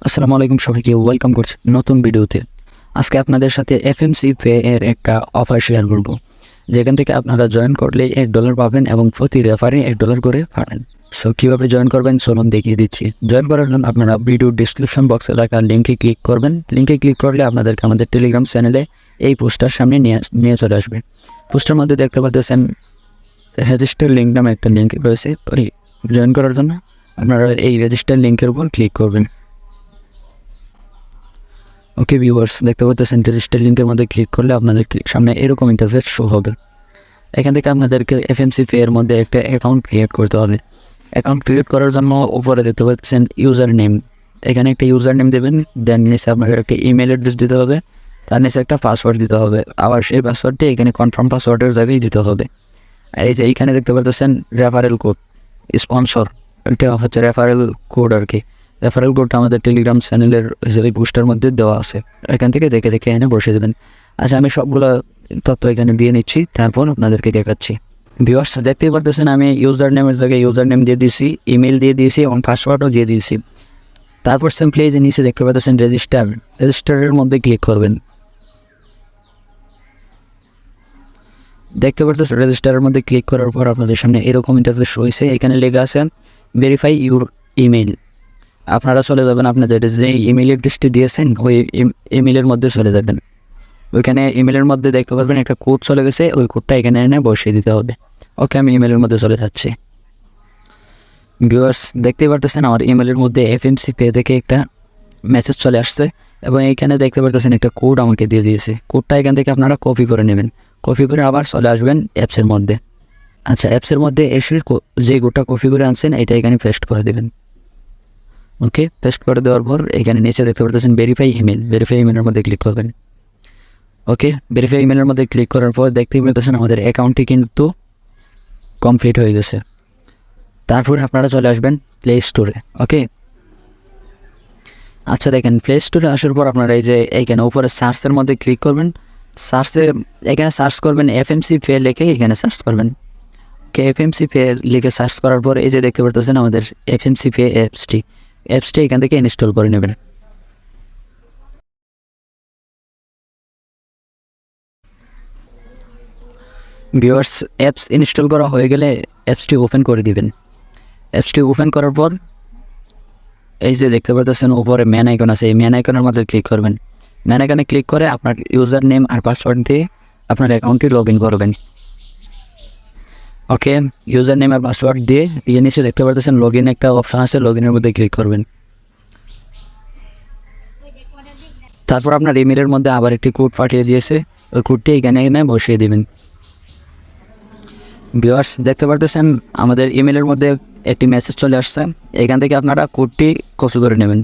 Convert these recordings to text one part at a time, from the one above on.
আসসালামু আলাইকুম সবাইকে ওয়েলকাম করছি নতুন ভিডিওতে। আজকে আপনাদের সাথে FMCpay এর একটা অফার শেয়ার করব, যেখান থেকে আপনারা জয়েন করলে $1 পাবেন এবং প্রতি রেফারে $1 করে পাবেন। সো কীভাবে জয়েন করবেন চলুন দেখিয়ে দিচ্ছি। জয়েন করার জন্য আপনারা ভিডিও ডিসক্রিপশন বক্সে থাকা লিঙ্কে ক্লিক করবেন। লিঙ্কে ক্লিক করলে আপনাদেরকে আমাদের টেলিগ্রাম চ্যানেলে এই পোস্টার সামনে নিয়ে চলে আসবে। পোস্টার মধ্যে দেখতে পাচ্ছেন রেজিস্টার লিঙ্ক নামে একটা লিঙ্ক রয়েছে। ওই জয়েন করার জন্য আপনারা এই রেজিস্টার লিঙ্কের উপর ক্লিক করবেন। ওকে ভিউয়ার্স, দেখতে পাচ্ছেন রেজিস্টার লিঙ্কের মধ্যে ক্লিক করলে আপনাদের সামনে এরকম ইন্টারফেস শো হবে। এখান থেকে আপনাদেরকে FMCpay এর মধ্যে একটা অ্যাকাউন্ট ক্রিয়েট করতে হবে। অ্যাকাউন্ট ক্রিয়েট করার জন্য উপরে দেখতে পাচ্ছেন ইউজার নেম, এখানে একটা ইউজার নেম দেবেন। দেন নিচে আপনাদের একটা ইমেল অ্যাড্রেস দিতে হবে, তার নিচে একটা পাসওয়ার্ড দিতে হবে। আবার সেই পাসওয়ার্ডটি এখানে কনফার্ম পাসওয়ার্ডের জায়গায় দিতে হবে। এই যে এইখানে দেখতে পাচ্ছেন রেফারেল কোড, স্পন্সর, এটা হচ্ছে রেফারেল কোড আর কি। রেফারেল কোডটা আমাদের টেলিগ্রাম চ্যানেলের হিসেবে পোস্টার মধ্যে দেওয়া আছে, এখান থেকে দেখে দেখে এনে বসিয়ে দেবেন। আচ্ছা, আমি সবগুলো তথ্য এখানে দিয়ে নিচ্ছি, তারপর আপনাদেরকে দেখাচ্ছি। ভিউয়ার্স, দেখতেই পারতেছেন আমি ইউজার নেমের জায়গায় ইউজার নেম দিয়ে দিয়েছি, ইমেল দিয়ে দিয়েছি এবং পাসওয়ার্ডও দিয়ে দিয়েছি। তারপর সিম্পলি এই যে নিচে দেখতে পাচ্ছেন রেজিস্টারের মধ্যে ক্লিক করবেন। দেখতে পাচ্ছেন রেজিস্টারের মধ্যে ক্লিক করার পর আপনাদের সামনে এরকম ইন্টারফেস রয়েছে। এখানে লেখা আছে ভেরিফাই ইউর ইমেল। আপনারা চলে যাবেন আপনাদের যে ইমেল অ্যাড্রেসটি দিয়েছেন ওই ইমেলের মধ্যে চলে যাবেন। ওইখানে ইমেলের মধ্যে দেখতে পাবেন একটা কোড চলে গেছে, ওই কোডটা এখানে এনে বসিয়ে দিতে হবে। ওকে, আমি ইমেলের মধ্যে চলে যাচ্ছি। ভিউয়ার্স, দেখতেই পারতেছেন আমার ইমেলের মধ্যে FMCpay থেকে একটা মেসেজ চলে আসছে এবং এইখানে দেখতে পারতেছেন একটা কোড আমাকে দিয়ে দিয়েছে। কোডটা এখান থেকে আপনারা কপি করে নেবেন, কপি করে আবার চলে আসবেন অ্যাপসের মধ্যে। আচ্ছা, অ্যাপসের মধ্যে এসে যে কোডটা কপি করে আনছেন এটা এখানে পেস্ট করে দেবেন। ওকে, পেস্ট করে দেওয়ার পর এখানে নিচে দেখতে পাচ্ছেন ভেরিফাই ইমেলের মধ্যে ক্লিক করবেন। ওকে, ভেরিফাই ইমেলের মধ্যে ক্লিক করার পর দেখতেই পাচ্ছেন আমাদের অ্যাকাউন্টটি কিন্তু কমপ্লিট হয়ে গেছে। তারপর আপনারা চলে আসবেন প্লে স্টোরে। ওকে, আচ্ছা দেখেন, প্লে স্টোরে আসার পর আপনারা এই যে এইখানে উপরে সার্চের মধ্যে ক্লিক করবেন। এখানে সার্চ করবেন FMCpay লিখে এখানে সার্চ করবেন। ওকে, FMCpay লিখে সার্চ করার পর এই যে দেখতে পাচ্ছেন আমাদের FMCpay অ্যাপসটি এখান থেকে ইনস্টল করে নেবেন। ভিউয়ার্স, অ্যাপস ইনস্টল করা হয়ে গেলে অ্যাপসটি ওপেন করে দিবেন। অ্যাপসটি ওপেন করার পর এই যে দেখতে পাচ্ছেন উপরে ম্যান আইকন আছে, এই ম্যান আইকনের মধ্যে ক্লিক করবেন। ম্যান আইকনে ক্লিক করে আপনার ইউজার নেম আর পাসওয়ার্ড দিয়ে আপনার অ্যাকাউন্টটি লগ ইন করবেন। ওকে, ইউজার নেম আর পাসওয়ার্ড দিয়ে এই নিচে দেখতে পাচ্ছেন লগ ইন একটা অপশান আছে, লগ ইনের মধ্যে ক্লিক করবেন। তারপর আপনার ইমেলের মধ্যে আবার একটি কোড পাঠিয়ে দিয়েছে, ওই কোডটি এখানে এনে বসিয়ে দেবেন। ভিউয়ার্স, দেখতে পারতেছেন আমাদের ইমেলের মধ্যে একটি মেসেজ চলে আসছে, এখান থেকে আপনারা কোডটি কপি করে নেবেন।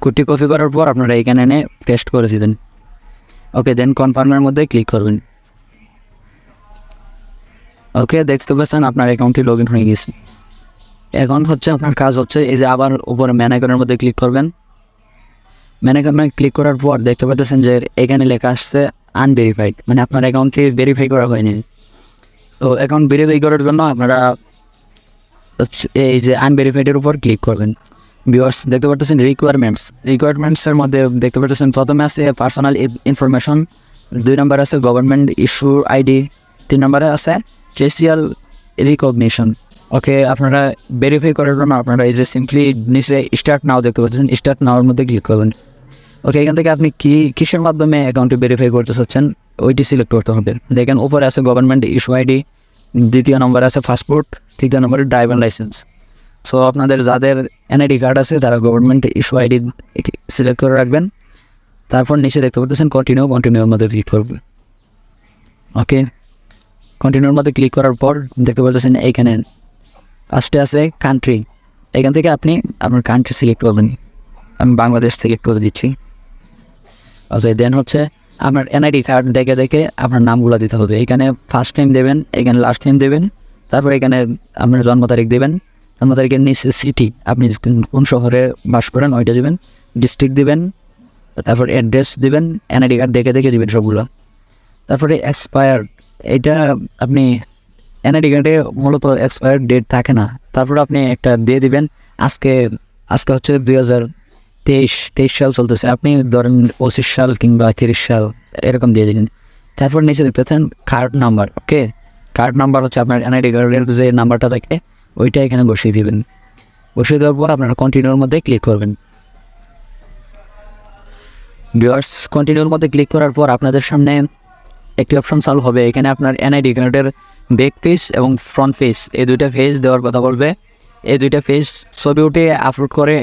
কোডটি কপি করার পর আপনারা এখানে এনে পেস্ট করে দেবেন। ওকে, দেন কনফার্মের মধ্যে ক্লিক করবেন। ওকে, দেখতে পাচ্ছেন আপনার অ্যাকাউন্টটি লগ ইন হয়ে গেছে। এখন আপনার কাজ হচ্ছে এই যে আবার উপরে ম্যান আইকনের মধ্যে ক্লিক করবেন। ম্যান আইকনে ক্লিক করার পর দেখতে পাচ্ছেন যে এখানে লেখা আসছে আনভেরিফাইড, মানে আপনার অ্যাকাউন্টটি ভেরিফাই করা হয়নি। তো অ্যাকাউন্ট ভেরিফাই করার জন্য আপনারা এই যে আনভেরিফাইডের উপর ক্লিক করবেন। ভিউয়ার্স, দেখতে পাচ্ছেন রিকোয়ারমেন্টসের মধ্যে দেখতে পাচ্ছেন প্রথমে আছে পার্সোনাল ইনফরমেশন, 2 নম্বর আছে গভর্নমেন্ট ইস্যু আইডি, 3 নম্বরে আছে ফেসিয়াল রিকগনিশন। ওকে, আপনারা ভেরিফাই করার জন্য আপনারা এই যে সিম্পলি নিচে স্টার্ট নাও দেখতে পাচ্ছেন, স্টার্ট নাওর মধ্যে ক্লিক করবেন। ওকে, এখান থেকে আপনি কিসের মাধ্যমে অ্যাকাউন্টটি ভেরিফাই করতে চাচ্ছেন ওইটি সিলেক্ট করতে হবে। দেখেন উপরে আছে গভর্নমেন্ট ইস্যু আইডি, 2 নম্বরে আছে পাসপোর্ট, 3 নম্বরে ড্রাইভিং লাইসেন্স। সো আপনাদের যাদের NID কার্ড আছে তারা গভর্নমেন্ট ইস্যু আইডি সিলেক্ট করে রাখবেন। তারপর নিচে দেখতে পাচ্ছেন কন্টিনিউর মধ্যে ক্লিক করবেন। ওকে, কন্টিনিউর মধ্যে ক্লিক করার পর দেখতে পাচ্ছেন এইখানে ফার্স্টে আছে কান্ট্রি, এখান থেকে আপনি আপনার কান্ট্রি সিলেক্ট করবেন। আমি বাংলাদেশ সিলেক্ট করে দিচ্ছি। ওকে, দেন আপনার NID কার্ড দেখে দেখে আপনার নামগুলো দিতে হবে। এখানে ফার্স্ট নেম দেবেন, এখানে লাস্ট নেম দেবেন, তারপর এখানে আপনার জন্ম তারিখ দেবেন, জন্ম তারিখের নিচে সিটি, আপনি কোন শহরে বাস করেন ওইটা দেবেন, ডিস্ট্রিক্ট দেবেন, তারপর অ্যাড্রেস দেবেন, NID কার্ড দেখে দেখে দেবেন সবগুলো। তারপরে এক্সপায়ার্ড, এটা আপনি NID কার্ডে মূলত এক্সপায়ার ডেট থাকে না, তারপর আপনি একটা দিয়ে দিবেন আজকে আজকে হচ্ছে 2023 সাল চলতেছে, আপনি ধরেন 25 সাল কিংবা 30 সাল এরকম দিয়ে দিলেন। তারপর নিচে দেখতে পাচ্ছেন কার্ড নাম্বার। ওকে, কার্ড নাম্বার হচ্ছে আপনার এনআইডি কার্ডের যে নাম্বারটা থাকে ওইটা এখানে বসিয়ে দিবেন। বসিয়ে দেওয়ার পর আপনারা কন্টিনিউর মধ্যে ক্লিক করবেন। ভিউয়ার্স, কন্টিনিউর মধ্যে ক্লিক করার পর আপনাদের সামনে একটি অপশন চালু হবে। এখানে আপনার এনআইডি কার্ডের ব্যাক পেজ এবং ফ্রন্ট পেজ এই দুইটা পেজ দেওয়ার কথা বলবে। এই দুইটা পেজ ছবি উঠে আপলোড করে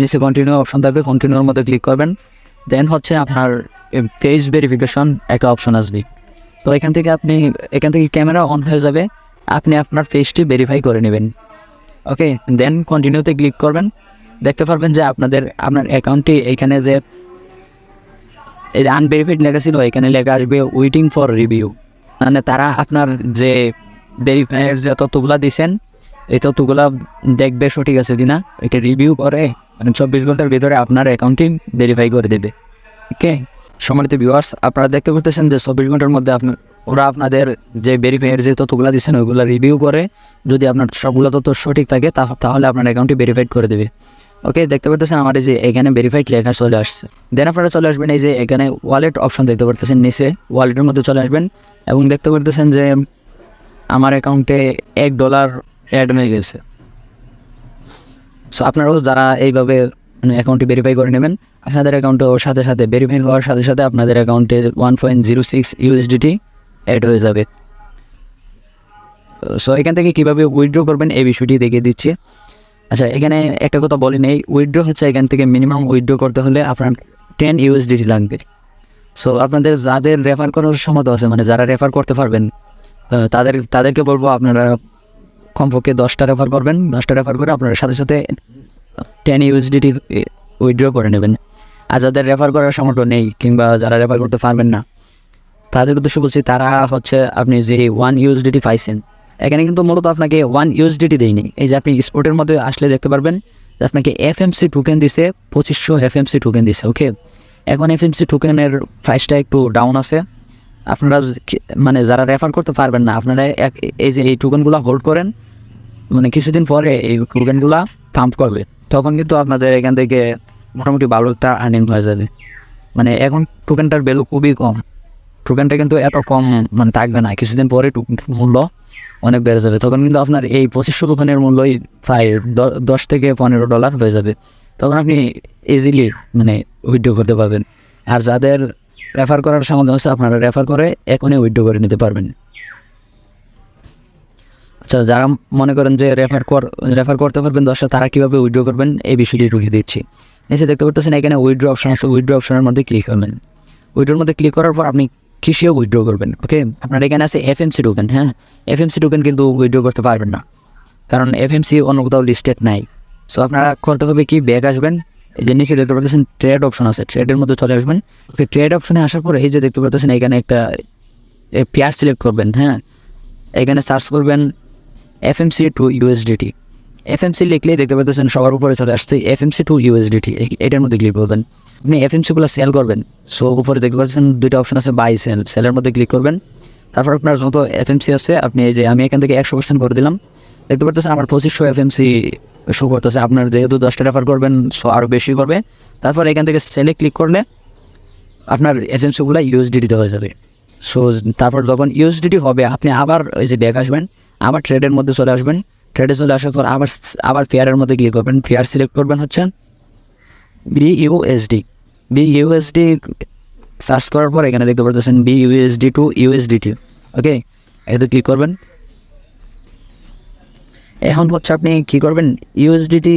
নিচে কন্টিনিউ অপশন থাকবে, কন্টিনিউর মধ্যে ক্লিক করবেন। দেন হচ্ছে আপনার পেজ ভেরিফিকেশন একটা অপশন আসবে। তো এখান থেকে ক্যামেরা অন হয়ে যাবে, আপনি আপনার পেজটি ভেরিফাই করে নেবেন। ওকে, দেন কন্টিনিউতে ক্লিক করবেন। দেখতে পারবেন যে আপনার অ্যাকাউন্টটি এইখানে যে এই যে আনভেরিফাইড লেখা ছিল এখানে লেখা আসবে ওয়েটিং ফর রিভিউ। মানে তারা আপনার যে ভেরিফাইয়ের যে তথ্যগুলো দিয়েছেন এই তথ্যগুলো দেখবে সঠিক আছে কিনা, এটা রিভিউ করে মানে 24 ঘন্টার ভিতরে আপনার অ্যাকাউন্টটি ভেরিফাই করে দেবে। ওকে, সম্মানিত ভিউয়ার্স, আপনারা দেখতে পাচ্ছেন যে 24 ঘন্টার মধ্যে ওরা আপনাদের যে ভেরিফাইয়ের যে তথ্যগুলো দিচ্ছেন ওইগুলো রিভিউ করে, যদি আপনার সবগুলো তথ্য সঠিক থাকে তাহলে আপনার অ্যাকাউন্টটি ভেরিফাইড করে দেবে। ওকে, দেখতে পাচ্ছেন আমার এই যে এখানে ভেরিফাইড লেখা চলে আসছে। দেন আপনারা চলে আসবেন এই যে এখানে ওয়ালেট অপশন দেখতে পাচ্ছেন নিচে, ওয়ালেটের মধ্যে চলে আসবেন এবং দেখতে পাচ্ছেন যে আমার অ্যাকাউন্টে $1 অ্যাড হয়ে গেছে। সো আপনারাও যারা এইভাবে মানে অ্যাকাউন্টটি ভেরিফাই করে নেবেন, আপনাদের অ্যাকাউন্টে সাথে সাথে ভেরিফাই হওয়ার সাথে সাথে আপনাদের অ্যাকাউন্টে 1.06 USDT অ্যাড হয়ে যাবে। সো এখান থেকে কীভাবে উইথড্র করবেন এই বিষয়টি দেখিয়ে দিচ্ছি। আচ্ছা, এখানে একটা কথা বলি নেই, উইথড্র হচ্ছে এখান থেকে মিনিমাম উইথড্র করতে হলে আপনার 10 USDT লাগবে। সো আপনাদের যাদের রেফার করার ক্ষমতা আছে, মানে যারা রেফার করতে পারবেন তাদেরকে বলবো আপনারা কমপক্ষে 10টা রেফার করবেন। 10টা রেফার করে আপনারা সাথে সাথে 10 USDT উইথড্র করে নেবেন। আর যাদের রেফার করার সামর্থ্য নেই কিংবা যারা রেফার করতে পারবেন না তাদের উদ্দেশ্য বলছি, তারা হচ্ছে আপনি যে 1 USDT পাইছেন এখানে কিন্তু মূলত আপনাকে 1 USDT দেয়নি। এই যে আপনি স্পোর্টের মধ্যে আসলে দেখতে পারবেন যে আপনাকে FMC টোকেন দিছে, 2500 FMC টোকেন দিছে। ওকে, এখন FMC টোকেনের প্রাইসটা একটু ডাউন আছে। আপনারা মানে যারা রেফার করতে পারবেন না আপনারা এই টোকেনগুলো হোল্ড করেন, মানে কিছুদিন পরে এই টোকেনগুলো পাম্প করবে, তখন কিন্তু আপনাদের এখান থেকে মোটামুটি ভালো একটা আর্নিং হয়ে যাবে। মানে এখন টোকেনটার ভ্যালু খুবই কম, টোকেনটা কিন্তু এত কম মানে থাকবে না, কিছুদিন পরে টোকেনের মূল্য অনেক বেড়ে যাবে। তখন কিন্তু আপনার এই 2500 টোকেনের মূল্যই প্রায় $10 থেকে $15 হয়ে যাবে। তখন আপনি ইজিলি মানে উইথড্র করতে পারবেন। আর যাদের রেফার করার সামর্থ্য আছে আপনারা রেফার করে এখনই উইথড্র করে নিতে পারবেন। আচ্ছা, যারা মনে করেন যে রেফার করতে পারবেন 10টা, তারা কীভাবে উইথড্র করবেন এই বিষয়টি ঢুকিয়ে দিচ্ছি। নিচে দেখতে পাচ্ছেন এখানে উইথড্র অপশন আছে, উইথড্র অপশনের মধ্যে ক্লিক করবেন। উইথড্রোর মধ্যে ক্লিক করার পর আপনি কিসেও উইথড্র করবেন। ওকে, আপনার এখানে আছে FMC টোকেন। হ্যাঁ, FMC টোকেন কিন্তু উইথড্র করতে পারবেন না, কারণ FMC অন্য কোথাও লিস্টেড নাই। সো আপনারা করতে হবে কি, ব্যাক আসবেন, এই যে নিচে দেখতে পাচ্ছেন ট্রেড অপশন আছে, ট্রেডের মধ্যে চলে আসবেন। ওকে, ট্রেড অপশনে আসার পরে এই যে দেখতে পাচ্ছেন এখানে একটা পেয়ার সিলেক্ট করবেন। হ্যাঁ, এখানে সার্চ করবেন FMC to USDT। FMC লিখলেই দেখতে পাচ্ছেন সবার উপরে চলে আসছে FMC to USDT, এটার মধ্যে ক্লিক করবেন। আপনি FMCগুলো সেল করবেন। সো উপরে দেখতে পাচ্ছেন দুইটা অপশন আছে, বাই সেলের মধ্যে ক্লিক করবেন। তারপর আপনার যত FMC আছে আপনি এই যে আমি এখান থেকে 100% করে দিলাম। দেখতে পাচ্ছেন আমার 2500 FMC শো করতেছে। আপনার যেহেতু 10টা রেফার করবেন সো আরও বেশি করবে। তারপর এখান থেকে সেলে ক্লিক করলে আপনার FMCগুলো USDT হয়ে যাবে। সো তারপর যখন USDT হবে আপনি আবার ওই যে ব্যাক আসবেন, আবার ট্রেডের মধ্যে চলে আসবেন। ট্রেডে চলে আসার পর আবার পেয়ারের মধ্যে ক্লিক করবেন, পেয়ার সিলেক্ট করবেন হচ্ছে BUSD সার্চ করার পর এখানে দেখতে পাচ্ছেন BUSD to USDT। ওকে, এতে ক্লিক করবেন। এখন হচ্ছে আপনি কী করবেন, USDT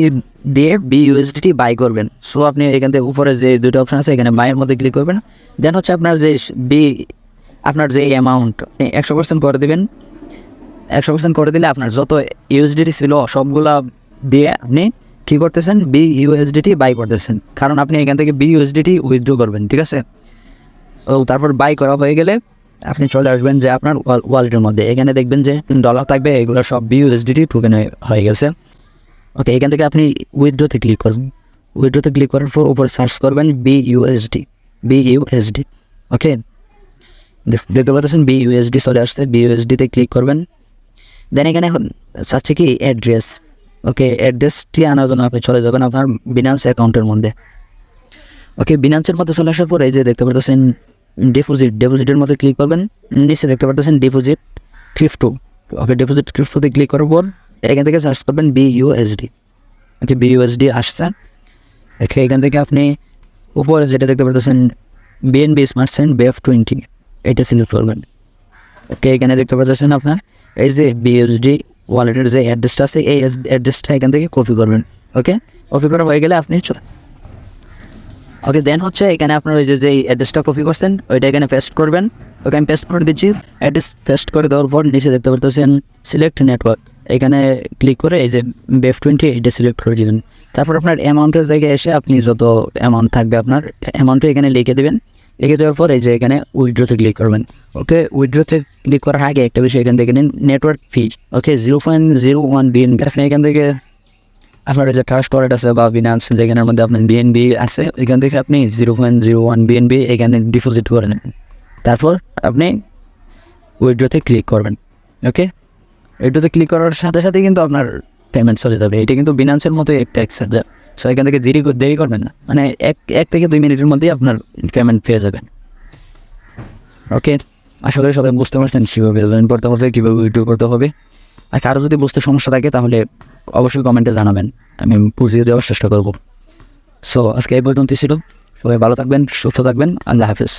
দিয়ে BUSDT বাই করবেন। সো আপনি এখান থেকে উপরে যে দুটো অপশন আছে এখানে বাইয়ের মধ্যে ক্লিক করবেন। দেন হচ্ছে আপনার যে অ্যামাউন্ট আপনি 100% করে দেবেন। 100% করে দিলে আপনার যত USDT ছিল সবগুলা দিয়ে আপনি কী করতেছেন, BUSDT বাই করতেছেন, কারণ আপনি এখান থেকে BUSDT উইথড্র করবেন। ঠিক আছে, তো তারপর বাই করা হয়ে গেলে আপনি চলে আসবেন যে আপনার ওয়ালেটের মধ্যে, এখানে দেখবেন যে $, থাকবে, এগুলো সব BUSDT টোকেন হয়ে গেছে। ওকে, এখান থেকে আপনি উইথড্রোতে ক্লিক করবেন। উইথড্রোতে ক্লিক করার পর উপর সার্চ করবেন BUSD। ওকে, দেখতে পাচ্ছেন BUSD চলে আসছে, BUSDতে ক্লিক করবেন। দেন এখানে চাচ্ছে কি অ্যাড্রেস, ওকে, অ্যাড্রেসটি আনার জন্য আপনি চলে যাবেন আপনার বিনান্স অ্যাকাউন্টের মধ্যে। ওকে, বিনান্সের মধ্যে চলে আসার পরে এই যে দেখতে পাচ্ছেন ডিপোজিটের মধ্যে ক্লিক করবেন, নিচে দেখতে পাচ্ছেন ডিপোজিট ক্রিপ্টো। ওকে, ডিপোজিট ক্রিপ্টোতে ক্লিক করার পর এখান থেকে সার্চ করবেন বিইউএসডি। ওকে, বিইউএসডি আসছে। ওকে, এখান থেকে আপনি উপরে যেটা দেখতে পাচ্ছেন বিএনবি স্মার্ট চেইন BF20, এটা সিলেক্ট করবেন। ওকে, এখানে দেখতে পাচ্ছেন আপনার এই যে বিইউএসডি ওয়ালেটের যে অ্যাড্রেসটা আছে, এই অ্যাড্রেসটা এখান থেকে কপি করবেন। ওকে, কপি করা হয়ে গেলে আপনি ওকে, দেন হচ্ছে এখানে আপনার ওই যে অ্যাড্রেসটা কপি করছেন ওইটা এখানে পেস্ট করবেন। ওকে, আমি পেস্ট করে দিচ্ছি। অ্যাড্রেস পেস্ট করে দেওয়ার পর নিচে দেখতে পাচ্ছেন সিলেক্ট নেটওয়ার্ক, এখানে ক্লিক করে এই যে BF20 এটা সিলেক্ট করে দেবেন। তারপর আপনার অ্যামাউন্টের জায়গায় এসে আপনি যত অ্যামাউন্ট থাকবে আপনার অ্যামাউন্টটা এখানে লিখে দেবেন। লিখে দেওয়ার পর এই যে এখানে উইথড্রোতে ক্লিক করবেন। ওকে, উইথড্রোতে ক্লিক করার আগে একটা বিষয় এখান থেকে নিন, নেটওয়ার্ক ফি। ওকে, 0.01 BNB। আপনি এখান থেকে আপনার যে ট্রাস্ট ওয়ালেট আছে বা বিনান্স যেখানের মধ্যে আপনার BNB আছে, এখান থেকে আপনি 0.01 BNB এখানে ডিপোজিট করে নেবেন। তারপর আপনি উইথড্রোতে ক্লিক করবেন। ওকে, উইথড্রোতে ক্লিক করার সাথে সাথে কিন্তু আপনার পেমেন্ট চলে যাবে। এটা কিন্তু বিনান্সের মতো একটা এক্সচেঞ্জ, সো এখান থেকে দেরি করবেন না, মানে এক থেকে 2 মিনিটের মধ্যেই আপনার পেমেন্ট পেয়ে যাবেন। ওকে, আশা করি সবাই বুঝতে পারছেন কীভাবে জয়েন করতে হবে, কীভাবে উইথড্র করতে হবে। আর কারো যদি বুঝতে সমস্যা থাকে তাহলে অবশ্যই কমেন্টে জানাবেন, আমি বুঝিয়ে দেওয়ার চেষ্টা করব। সো আজকে এই পর্যন্তই ছিল। সবাই ভালো থাকবেন, সুস্থ থাকবেন। আল্লাহ হাফিজ।